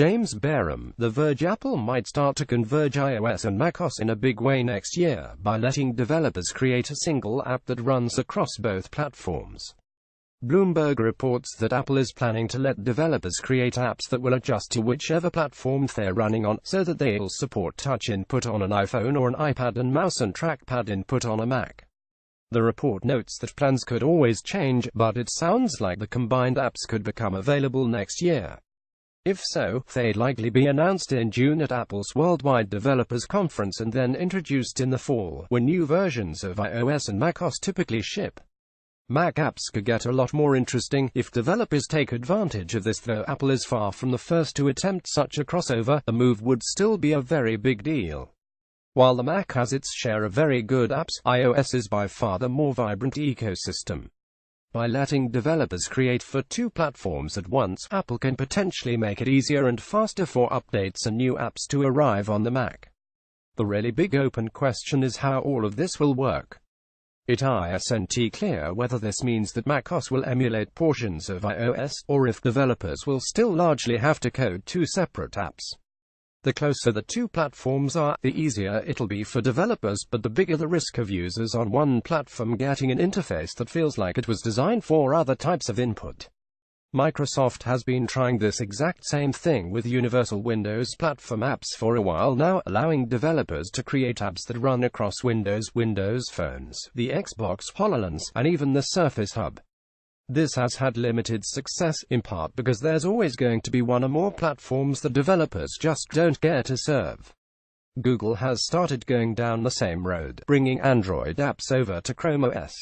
James Bareham, the Verge Apple might start to converge iOS and macOS in a big way next year, by letting developers create a single app that runs across both platforms. Bloomberg reports that Apple is planning to let developers create apps that will adjust to whichever platform they're running on, so that they'll support touch input on an iPhone or an iPad and mouse and trackpad input on a Mac. The report notes that plans could always change, but it sounds like the combined apps could become available next year. If so, they'd likely be announced in June at Apple's Worldwide Developers Conference and then introduced in the fall, when new versions of iOS and macOS typically ship. Mac apps could get a lot more interesting if developers take advantage of this, though Apple is far from the first to attempt such a crossover. The move would still be a very big deal. While the Mac has its share of very good apps, iOS is by far the more vibrant ecosystem. By letting developers create for two platforms at once, Apple can potentially make it easier and faster for updates and new apps to arrive on the Mac. The really big open question is how all of this will work. It isn't clear whether this means that macOS will emulate portions of iOS, or if developers will still largely have to code two separate apps. The closer the two platforms are, the easier it'll be for developers, but the bigger the risk of users on one platform getting an interface that feels like it was designed for other types of input. Microsoft has been trying this exact same thing with Universal Windows Platform apps for a while now, allowing developers to create apps that run across Windows phones, the Xbox HoloLens, and even the Surface Hub. This has had limited success, in part because there's always going to be one or more platforms that developers just don't care to serve. Google has started going down the same road, bringing Android apps over to Chrome OS.